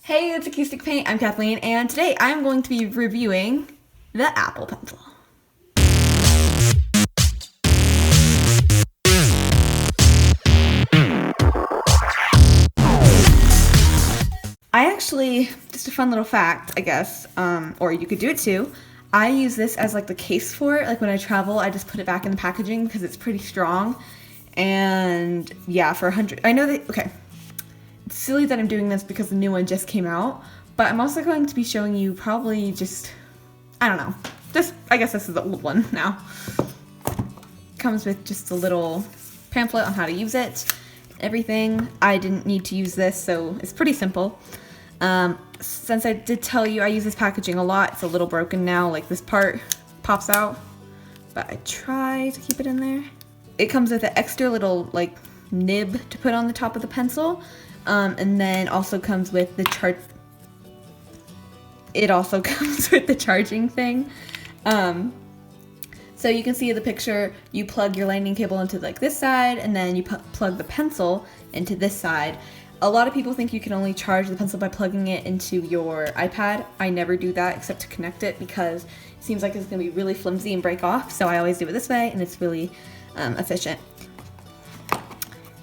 Hey, it's Acoustic Paint. I'm Kathleen, and today I'm going to be reviewing the Apple Pencil. Just a fun little fact, I guess, or you could do it too. I use this as like the case for it. Like when I travel, I just put it back in the packaging because it's pretty strong. And yeah, for 100, I know that, okay. It's silly that I'm doing this because the new one just came out, but I'm also going to be showing you probably just, I don't know, I guess this is the old one now. Comes with just a little pamphlet on how to use it, everything. I didn't need to use this, so it's pretty simple. Since I did tell you I use this packaging a lot, it's a little broken now, like this part pops out, but I try to keep it in there. It comes with an extra little like nib to put on the top of the pencil. And then also comes with the charging thing. So you can see the picture, you plug your lightning cable into like this side, and then you plug the pencil into this side. A lot of people think you can only charge the pencil by plugging it into your iPad. I never do that except to connect it because it seems like it's gonna be really flimsy and break off. So I always do it this way, and it's really efficient.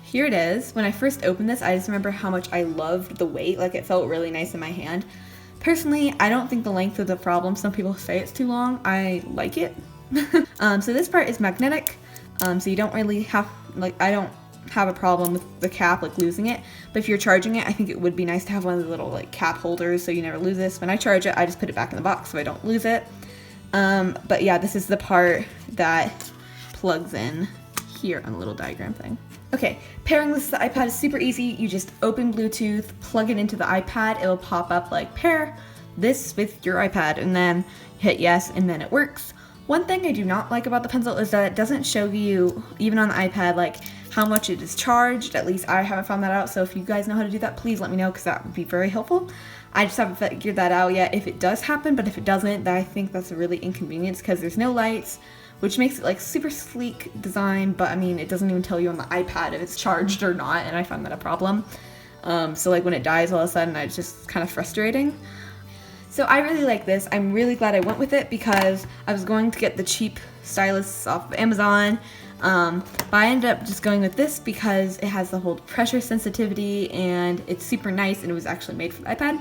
Here it is. When I first opened this, I just remember how much I loved the weight. Like, it felt really nice in my hand. Personally, I don't think the length is a problem. Some people say it's too long. I like it. So this part is magnetic. So you don't really have, like, I don't have a problem with the cap, like losing it. But if you're charging it, I think it would be nice to have one of the little like cap holders so you never lose this. When I charge it, I just put it back in the box so I don't lose it. But yeah, this is the part that plugs in here on the little diagram thing. Okay, pairing this to the iPad is super easy. You just open Bluetooth, plug it into the iPad. It will pop up like pair this with your iPad, and then hit yes, and then it works. One thing I do not like about the pencil is that it doesn't show you, even on the iPad, like how much it is charged. At least I haven't found that out. So if you guys know how to do that, please let me know because that would be very helpful. I just haven't figured that out yet if it does happen, but if it doesn't, then I think that's a really inconvenience because there's no lights, which makes it like super sleek design, but I mean, it doesn't even tell you on the iPad if it's charged or not, and I found that a problem. So like when it dies all of a sudden, it's just kind of frustrating. So I really like this. I'm really glad I went with it because I was going to get the cheap stylus off of Amazon, but I ended up just going with this because it has the whole pressure sensitivity and it's super nice, and it was actually made for the iPad.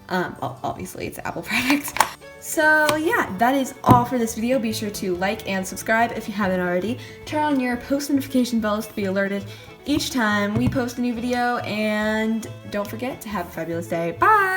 Obviously it's an Apple product. So yeah, that is all for this video. Be sure to like and subscribe if you haven't already. Turn on your post notification bells to be alerted each time we post a new video, and don't forget to have a fabulous day. Bye!